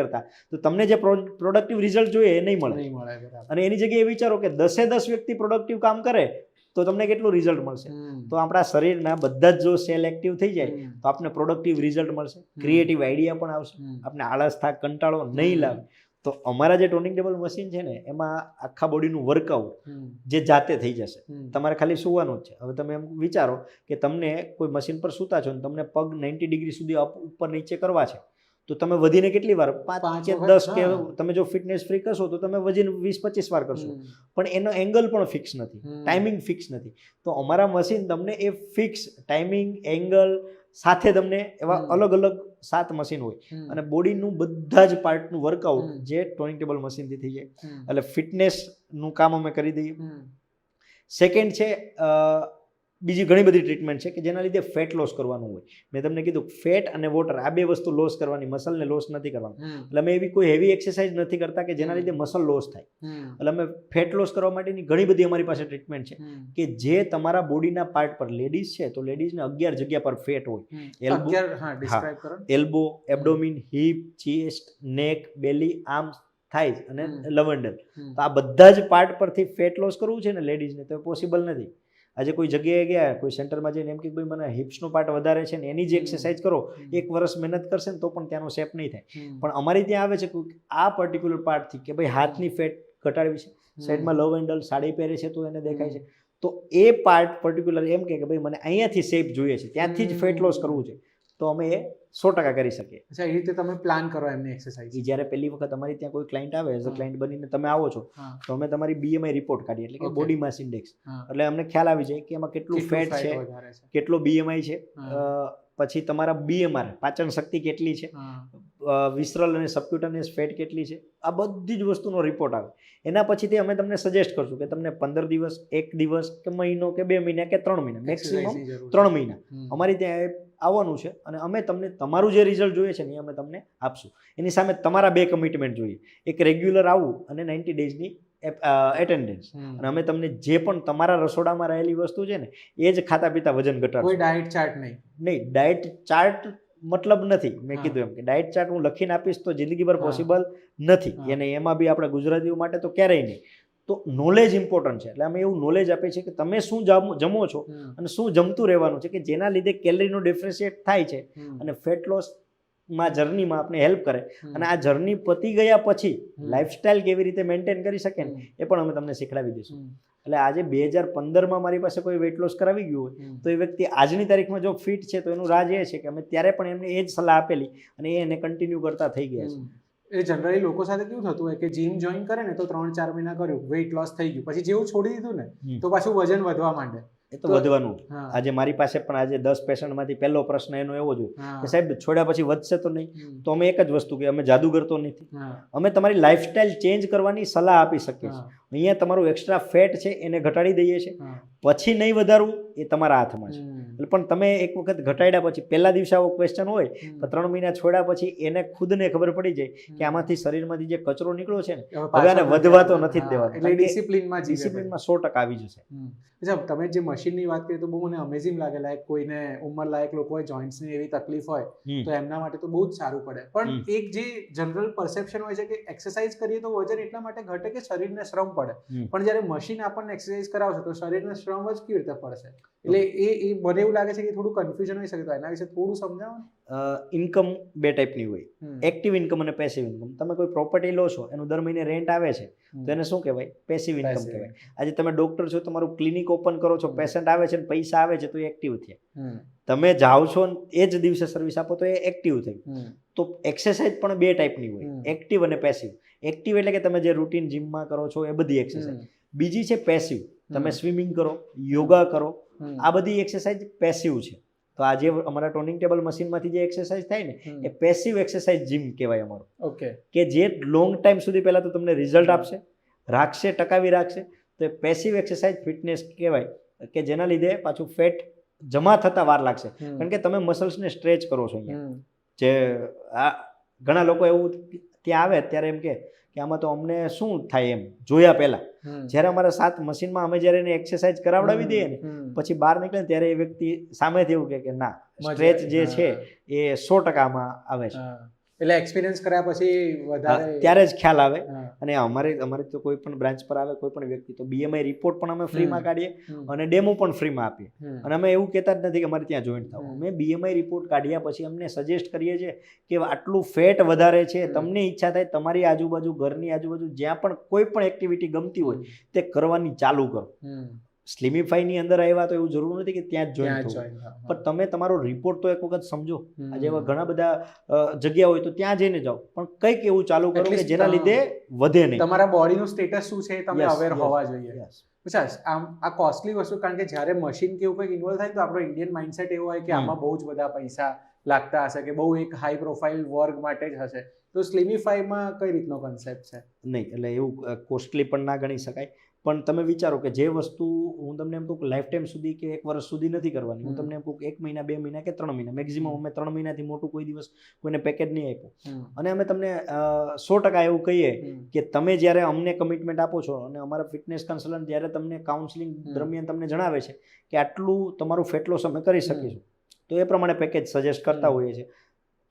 કરતા, તો તમને જે પ્રોડક્ટિવ રિઝલ્ટ જોઈએ એ નહીં મળે. અને એની જગ્યાએ વિચારો કે 10 વ્યક્તિ પ્રોડક્ટિવ કામ કરે તો તમને કેટલું રિઝલ્ટ મળશે. તો આપણા શરીરના બધા જ જો સેલ એક્ટિવ થઈ જાય તો આપણે પ્રોડક્ટિવ રિઝલ્ટ મળશે, ક્રિએટિવ આઈડિયા પણ આવશે, આપણે આળસ થાક કંટાળો નહીં લાવે. તો અમારા જે ટોનિંગ ટેબલ મશીન છે ને એમાં આખા બોડીનું વર્કઆઉટ જે જાતે થઈ જશે, તમારે ખાલી સુવાનું જ છે. હવે તમે એમ વિચારો કે તમને કોઈ મશીન પર સૂતા છો ને તમને પગ 90 ડિગ્રી સુધી ઉપર નીચે કરવા છે, તો તમે વધીને કેટલી વાર 5 કે 10 કે તમે જો ફિટનેસ ફ્રીક હશો તો તમે વધીને 20-25 વાર કરશો, પણ એનો એંગલ પણ ફિક્સ નથી, ટાઈમિંગ ફિક્સ નથી. તો અમારા મશીન તમને એ ફિક્સ ટાઈમિંગ એંગલ સાથે તમને એવા અલગ અલગ 7 મશીન હોય અને બોડીનું બધા જ પાર્ટનું વર્કઆઉટ જે ટોનિંગ ટેબલ મશીનથી થઈ જાય. એટલે ફિટનેસનું કામ અમે કરી દઈએ. સેકન્ડ છે બીજી ઘણી બધી ટ્રીટમેન્ટ છે કે જેના લીધે ફેટ લોસ કરવાનું હોય. મેં તમને કીધું ફેટ અને વોટર આ બે વસ્તુ લોસ કરવાની, મસલને લોસ નથી કરવાનું. એટલે અમે એવી કોઈ હેવી એક્સરસાઇઝ નથી કરતા કે જેના લીધે મસલ લોસ થાય. એટલે અમે ફેટ લોસ કરવા માટેની ઘણી બધી અમારી પાસે ટ્રીટમેન્ટ છે કે જે તમારા બોડીના પાર્ટ પર, લેડીઝ છે તો લેડીઝને 11 જગ્યા પર ફેટ હોય. એલ્બો, એબ્ડોમિન, હિપ, ચેસ્ટ, નેક, બેલી, આર્મ્સ, થાઇઝ અને લવંડર. તો આ બધા જ પાર્ટ પરથી ફેટ લોસ કરવું છે ને લેડીઝને તો પોસિબલ નથી. આજે કોઈ જગ્યાએ ગયા, કોઈ સેન્ટરમાં જઈને એમ કે ભાઈ મને હિપ્સનો પાર્ટ વધારે છે ને એની જે એક્સરસાઇઝ કરો, 1 વર્ષ મહેનત કરશે ને તો પણ ત્યાંનો શેપ નહીં થાય. પણ અમારી ત્યાં આવે છે કે આ પર્ટિક્યુલર પાર્ટથી કે ભાઈ હાથની ફેટ ઘટાડવી છે, સાઈડમાં લવ હેન્ડલ, સાડી પહેરે છે તો એને દેખાય છે, તો એ પાર્ટ પર્ટિક્યુલર એમ કે ભાઈ મને અહીંયાથી શેપ જોઈએ છે, ત્યાંથી જ ફેટ લોસ કરવું છે, તો અમે એ 100% કરી શકીએ. અચ્છા, એ રીતે તમે પ્લાન કરો એમની એક્સરસાઇઝ. જ્યારે પહેલી વખત અમારી ત્યાં કોઈ ક્લાયન્ટ આવે, એઝ અ ક્લાયન્ટ બનીને તમે આવો છો તો અમે તમારી BMI રિપોર્ટ કાઢીએ, એટલે કે બોડી માસ ઇન્ડેક્સ. એટલે અમને ખ્યાલ આવી જાય કે એમાં કેટલું ફેટ છે, કેટલો BMI છે, પછી તમારા BMR પાચન શક્તિ કેટલી છે, વિસરલ અને સબક્યુટેનિયસ ફેટ કેટલી છે, આ બધી જ વસ્તુનો રિપોર્ટ આવે. એના પછીથી અમે તમને સજેસ્ટ કરશું કે તમને 15 દિવસ, 1 દિવસ કે મહિનો કે 2 મહિના કે 3 મહિના, મેક્સિમમ 3 મહિના અમારી ત્યાં આવવાનું છે અને અમે તમને તમારું જે રિઝલ્ટ જોઈએ છે ને એ અમે તમને આપશું. એની સામે તમારા 2 કમિટમેન્ટ જોઈએ, એક રેગ્યુલર આવવું અને 90 ડેઝની એટેન્ડન્સ. અને અમે તમને જે પણ તમારા રસોડામાં રહેલી વસ્તુ છે ને એ જ ખાતા પીતા વજન ઘટાડો. કોઈ ડાયટ ચાર્ટ નહીં, ડાયટ ચાર્ટ મતલબ નથી. મેં કીધું એમ કે ડાયટ ચાર્ટ હું લખીને આપીશ તો જિંદગીભર પોસિબલ નથી, અને એમાં બી આપણે ગુજરાતીઓ માટે તો ક્યારેય નહીં. તો નોલેજ ઇમ્પોર્ટન્ટ છે. એટલે અમે એવું નોલેજ આપીએ છીએ કે તમે શું જમો છો અને શું જમતું રહેવાનું છે કે જેના લીધે કેલરીનો ડિફરન્શિએટ થાય છે અને ફેટ લોસમાં જર્નીમાં આપણે હેલ્પ કરે. અને આ જર્ની પતી ગયા પછી લાઈફસ્ટાઈલ કેવી રીતે મેન્ટેન કરી શકે ને એ પણ અમે તમને શીખડાવી દઈશું. એટલે આજે 2015માં મારી પાસે કોઈ વેઇટ લોસ કરાવી ગયું હોય તો એ વ્યક્તિ આજની તારીખમાં જો ફિટ છે તો એનું રાજ એ છે કે અમે ત્યારે પણ એમને એ જ સલાહ આપેલી અને એને કન્ટિન્યુ કરતા થઈ ગયા છે. એ જનરલી લોકો સાથે કેવું થતું હોય કે જીમ જોઈન કરે ને તો 3-4 મહિના કર્યું, વેઇટ લોસ થઈ ગયું, પછી જેવું છોડી દીધું ને તો પાછું વજન વધવા માંડે. એ તો વધવાનું. આજે મારી પાસે પણ આજે 10 પેશન્ટમાંથી પહેલો પ્રશ્ન એનો એવો જ હોય કે સાહેબ છોડ્યા પછી વધશે તો નહીં? તો અમે એક જ વસ્તુ કે અમે જાદુગર તો નથી, અમે તમારી લાઈફસ્ટાઈલ ચેન્જ કરવાની સલાહ આપી શકીએ છીએ. અહીંયા તમારું એક્સ્ટ્રા ફેટ છે એને ઘટાડી દઈએ છીએ, પછી નહીં વધારવું એ તમારા હાથમાં છે. પણ તમે એક વખત ઘટાડ્યા પછી પહેલા દિવસે આવો ક્વેશ્ચન હોય તો 3 મહિના છોડ્યા પછી એને ખુદને ખબર પડી જાય કે આમાંથી શરીરમાંથી જે કચરો નીકળ્યો છે ને હવે આને વધવા તો નથી જ દેવાનો. એટલે ડિસિપ્લિનમાં 100% આવી જશે. તમે જે મશીનની વાત કરી તો બહુ મને અમેઝિંગ લાગે. લાઈક કોઈને ઉંમરલાયક લોકો હોય, જોઈન્ટ્સની એવી તકલીફ હોય તો એમના માટે તો બહુ જ સારું પડે. પણ એક જે જનરલ પરસેપ્શન હોય છે કે એક્સરસાઇઝ કરીએ તો વજન એટલા માટે ઘટે કે શરીરને શ્રમ પડે, પણ જ્યારે મશીન આપણને એક્સરસાઇઝ કરાવશે તો શરીરને શ્રમ જ કેવી રીતે પડશે? એટલે એ મને એવું લાગે છે કે થોડું કન્ફ્યુઝન હોઈ શકે, તો એના વિશે થોડું સમજાવો ને. ઇન્કમ 2 ટાઈપની હોય, એક્ટિવ ઇન્કમ અને પેસિવ ઇન્કમ. તમે કોઈ પ્રોપર્ટી લો છો, એનું દર મહિને રેન્ટ આવે છે તો એને શું કહેવાય? પેસિવ ઇન્કમ કહેવાય. આજે તમે ડોક્ટર છો, તમારું ક્લિનિક ઓપન કરો છો, પેશન્ટ આવે છે, પૈસા આવે છે તો એ એક્ટિવ થયા. તમે જાઓ છો એ જ દિવસે સર્વિસ આપો તો એ એક્ટિવ થયું. તો એક્સરસાઇઝ પણ 2 ટાઈપની હોય, એક્ટિવ અને પેસિવ. એક્ટિવ એટલે કે તમે જે રૂટીન જીમમાં કરો છો એ બધી એક્સરસાઇઝ. બીજી છે પેસિવ, તમે સ્વિમિંગ કરો, યોગા કરો, આ બધી એક્સરસાઇઝ પેસિવ છે. તો આજે અમારા ટોનિંગ ટેબલ મશીનમાંથી જે એક્સરસાઇઝ થાય ને એ પેસિવ એક્સરસાઇઝ જીમ કહેવાય અમારું. ઓકે. કે જે લોંગ ટાઈમ સુધી પહેલા તો તમને રિઝલ્ટ આપશે, રાખશે, ટકાવી રાખશે. તો એ પેસિવ એક્સરસાઇઝ ફિટનેસ કહેવાય કે જેના લીધે પાછું ફેટ જમા થતા વાર લાગશે, કારણ કે તમે મસલ્સને સ્ટ્રેચ કરો છો. અહીંયા જે આ ઘણા લોકો એવું ત્યાં આવે ત્યારે એમ કે આમાં તો અમને શું થાય એમ જોયા પહેલા. જ્યારે અમારા 7 મશીનમાં અમે જ્યારે એને એક્સરસાઇઝ કરાવડાવી દઈએ ને પછી બહાર નીકળે ત્યારે એ વ્યક્તિ સામેથી એવું કે ના, સ્ટ્રેચ જે છે એ 100% આમાં આવે છે. એટલે એક્સપિરિયન્સ કર્યા પછી વધારે ત્યારે જ ખ્યાલ આવે. હા. અને અમારે તો કોઈ પણ બ્રાન્ચ પર આવે કોઈ પણ વ્યક્તિ તો BMI રિપોર્ટ પણ અમે ફ્રીમાં કાઢીએ હમ. અને ડેમો પણ ફ્રીમાં આપીએ. હમ. અને અમે એવું કહેતા જ નથી કે અમારે ત્યાં જોઈન્ટ થાવ. હમ. અમે BMI રિપોર્ટ કાઢ્યા પછી અમને સજેસ્ટ કરીએ છીએ કે આટલું ફેટ વધારે છે, હમ. તમને ઈચ્છા થાય તમારી આજુબાજુ ઘરની આજુબાજુ જ્યાં પણ કોઈ પણ એક્ટિવિટી ગમતી હોય તે કરવાની ચાલુ કરો. સ્લિમિફાઈની અંદર આવ્યા તો એવું જરૂર નથી કે ત્યાં જ જોઈન્ટ થવું, પણ તમે તમારો રિપોર્ટ તો એક વખત સમજો. આજે એવા ઘણા બધા જગ્યા હોય તો ત્યાં જઈને જાઓ, પણ કંઈક એવું ચાલુ કરો કે જેના લીધે વધે નહીં. તમારા બોડીનું સ્ટેટસ શું છે તમે અવેર હોવા જોઈએ. Yes. અચ્છા, આમ આ કોસ્ટલી વસ્તુ, કારણ કે જ્યારે મશીન કે એવું કંઈક ઇન્વોલ્વ થાય તો આપણો ઇન્ડિયન માઇન્ડસેટ એવો હોય કે આમાં બહુ જ બધા પૈસા લાગતા હશે, કે બહુ એક હાઈ પ્રોફાઇલ વર્ગ માટે જ હશે. તો સ્લિમિફાઈમાં કઈ રીતનો કન્સેપ્ટ છે? નહીં, એટલે એવું કોસ્ટલી પણ ના ગણી શકાય. પણ તમે વિચારો કે જે વસ્તુ હું તમને એમ કહું કે લાઈફ ટાઈમ સુધી કે 1 વર્ષ સુધી નથી કરવાની, હું તમને એમ કહું કે 1 મહિના 2 મહિના કે 3 મહિના, મેક્સિમમ અમે 3 મહિનાથી મોટું કોઈ દિવસ કોઈને પેકેજ નહીં આપ્યું. અને અમે તમને 100% એવું કહીએ કે તમે જ્યારે અમને કમિટમેન્ટ આપો છો અને અમારા ફિટનેસ કન્સલ્ટન્ટ જ્યારે તમને કાઉન્સેલિંગ દરમિયાન તમને જણાવે છે કે આટલું તમારું ફેટ લોસ અમે કરી શકીશું, તો એ પ્રમાણે પેકેજ સજેસ્ટ કરતા હોઈએ છીએ.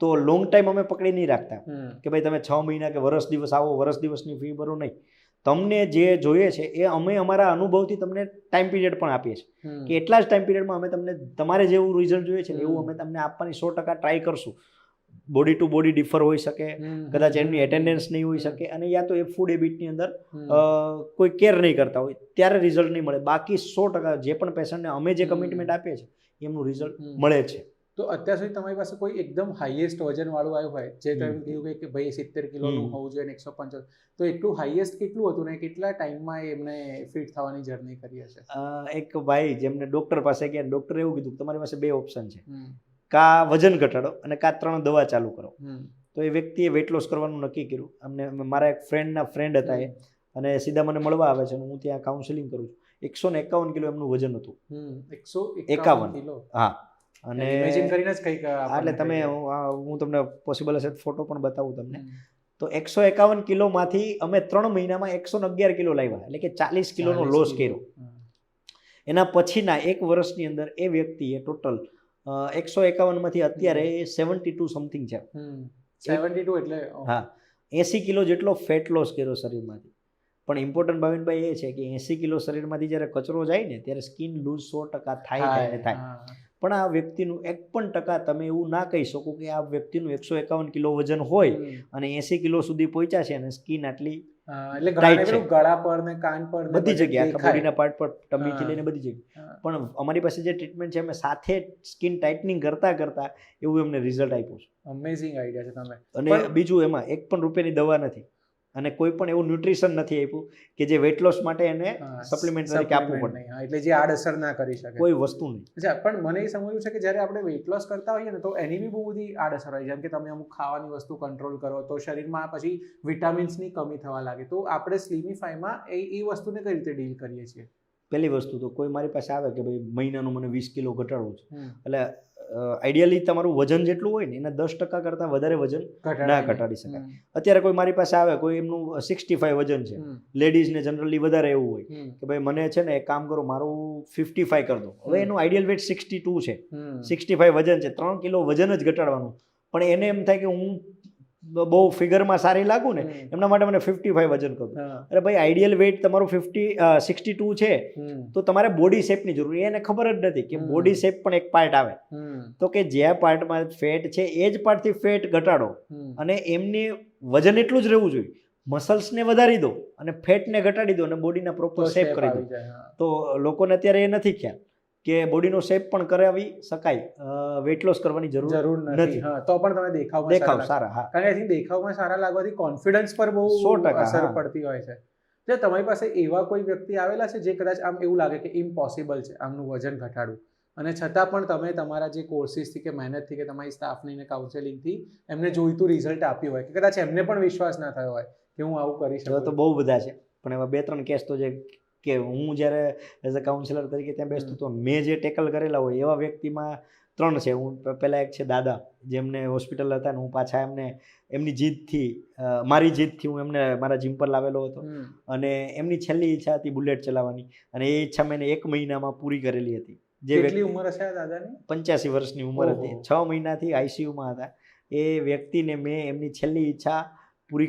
તો લોંગ ટાઈમ અમે પકડી નહીં રાખતા કે ભાઈ તમે 6 મહિના કે વર્ષ દિવસ આવો, વર્ષ દિવસની ફી ભરો, નહીં. તમને જે જોઈએ છે એ અમે અમારા અનુભવથી તમને ટાઈમ પીરિયડ પણ આપીએ છીએ કે એટલા જ ટાઈમ પીરિયડમાં અમે તમને તમારે જેવું રિઝલ્ટ જોઈએ છે ને એવું અમે તમને આપવાની 100% ટ્રાય કરશું. બોડી ટુ બોડી ડિફર હોઈ શકે, કદાચ એમની એટેન્ડન્સ નહીં હોઈ શકે, અને યા તો એ ફૂડ હેબિટની અંદર કોઈ કેર નહીં કરતા હોય ત્યારે રિઝલ્ટ નહીં મળે. બાકી 100% જે પણ પેશન્ટને અમે જે કમિટમેન્ટ આપીએ છીએ એમનું રિઝલ્ટ મળે છે. તો અત્યાર સુધી તમારી પાસે કોઈ એકદમ હાઈએસ્ટ વજન વાળું આવ્યું હોય, જે તમે કહ્યું કે ભાઈ 70 કિલોનું હોવું જોઈએ, 175, તો એટલું હાઈએસ્ટ કેટલું હતું ને કેટલા ટાઈમમાં એમને ફિટ થવાની જર્ની કરી હશે? એક ભાઈ જેમને ડોક્ટર પાસે ગયા, ડોક્ટરે એવું કીધું તમારી પાસે 2 ઓપ્શન છે, કા વજન ઘટાડો અને કા 3 દવા ચાલુ કરો. તો એ વ્યક્તિએ વેટ લોસ કરવાનું નક્કી કર્યું. અમને મારા એક ફ્રેન્ડના ફ્રેન્ડ હતા એ, અને સીધા મને મળવા આવે છે અને હું ત્યાં કાઉન્સેલિંગ કરું છું. 151 કિલો એમનું વજન હતું. 151 કિલો? હા. અને ઇમેજિન કરીને જ કંઈક એટલે તમે હું તમને પોસિબલ હશે ફોટો પણ બતાવું તમને. તો 151 કિલોમાંથી અમે 3 મહિનામાં 111 કિલો લાવ્યા, એટલે કે 40 કિલોનો લોસ કર્યો. એના પછીના 1 વર્ષની અંદર એ વ્યક્તિએ ટોટલ 151માંથી અત્યારે 72 સમથિંગ છે. 72 એટલે હા, 80 કિલો જેટલો ફેટ લોસ કર્યો શરીરમાંથી. પણ ઇમ્પોર્ટન્ટ ભાવિનભાઈ એ છે કે 80 કિલો શરીરમાંથી જ્યારે કચરો જાય ને ત્યારે સ્કિન લૂઝ 100% થાય. પણ આ વ્યક્તિનું 1% તમે એવું ના કહી શકો કે આ વ્યક્તિનું 151 કિલો વજન હોય અને 80 કિલો સુધી પહોંચ્યા છે અને સ્કિન આટલી એટલે ગળા પર ને કાન પર બધી જગ્યાએ, આખા બોડીના પાર્ટ પર, ટમીથી લઈને બધી જગ્યાએ. પણ અમારી પાસે જે ટ્રીટમેન્ટ છે અમે સાથે સ્કિન ટાઇટનિંગ કરતા એવું એમને રિઝલ્ટ આપ્યું છે. અમેઝિંગ આઈડિયા છે તમે. અને બીજું એમાં 1 પણ રૂપિયાની દવા નથી અને કોઈ પણ એવું ન્યુટ્રિશન નથી આપ્યું કે જે વેટ લોસ માટે એને સપ્લિમેન્ટ તરીકે આપવું પડે. એટલે જે આડઅસર ના કરી શકે કોઈ વસ્તુ નહીં. અચ્છા, પણ મને એ સમજવું છે કે જ્યારે આપણે વેટ લોસ કરતા હોઈએ ને તો એની બી બહુ બધી આડઅસર હોય. જેમ કે તમે અમુક ખાવાની વસ્તુ કંટ્રોલ કરો તો શરીરમાં પછી વિટામિન્સની કમી થવા લાગે. તો આપણે સ્લિમિફાઈમાં એ વસ્તુને કઈ રીતે ડીલ કરીએ છીએ? પહેલી વસ્તુ તો કોઈ મારી પાસે આવે કે ભાઈ મહિનાનું મને 20 કિલો ઘટાડવું છે, એટલે આઈડિયલી તમારું વજન જેટલું હોય ને એના 10% કરતાં વધારે વજન ના ઘટાડી શકાય. અત્યારે કોઈ મારી પાસે આવે, કોઈ એમનું 65 વજન છે, લેડીઝને જનરલી વધારે એવું હોય કે ભાઈ મને છે ને એક કામ કરો મારું 55 કરી દો. હવે એનું આઈડિયલ વેટ 62 છે, 65 વજન છે, 3 કિલો વજન જ ઘટાડવાનું. પણ એને એમ થાય કે હું બહુ ફિગરમાં સારી લાગુ ને એમના માટે મને 55 વજન કરું. અરે ભાઈ, આઈડિયલ વેટ તમારું 62 છે તો તમારે બોડી શેપની જરૂર. એને ખબર જ નથી કે બોડી શેપ પણ એક પાર્ટ આવે. તો કે જે પાર્ટમાં ફેટ છે એ જ પાર્ટથી ફેટ ઘટાડો અને એમની વજન એટલું જ રહેવું જોઈએ. મસલ્સને વધારી દો અને ફેટને ઘટાડી દો અને બોડીના પ્રોપર શેપ કરી દો. તો લોકોને અત્યારે એ નથી ખ્યાલ કે બોડીનો શેપ પણ કરાવી શકાય, વેટ લોસ કરવાની જરૂર નથી. તો પણ તમે દેખાવ સારા. હા, કારણ કે આઈ થિંક દેખાવમાં સારા લાગવાથી કોન્ફિડન્સ પર બહુ 100% અસર પડતી હોય છે. જે તમારી પાસે એવા કોઈ વ્યક્તિ આવેલા છે જે કદાચ આમ એવું લાગે કે ઇમ્પોસિબલ છે આમનું વજન ઘટાડવું, અને છતાં પણ તમે તમારા જે કોર્સિસથી કે મહેનતથી કે તમારી સ્ટાફની કાઉન્સેલિંગથી એમને જોઈતું રિઝલ્ટ આપ્યું હોય, કે કદાચ એમને પણ વિશ્વાસ ના થયો હોય કે હું આવું કરી શકું? તો બહુ બધા છે, પણ એવા 2-3 કેસ તો જે કે હું જ્યારે એઝ અ કાઉન્સિલર તરીકે ત્યાં બેસતો તો મેં જે ટેકલ કરેલા હોય એવા વ્યક્તિમાં 3 છે. હું પહેલાં એક છે દાદા, જેમને હોસ્પિટલ હતા ને હું પાછા એમની જીદથી, મારી જીદથી હું એમને મારા જીમ પર લાવેલો હતો. અને એમની છેલ્લી ઈચ્છા હતી બુલેટ ચલાવવાની, અને એ ઈચ્છા મેં 1 મહિનામાં પૂરી કરેલી હતી. કેટલી ઉંમર હશે દાદાની? 85 વર્ષની ઉંમર હતી. 6 મહિનાથી ICUમાં હતા એ વ્યક્તિને મેં એમની છેલ્લી ઈચ્છા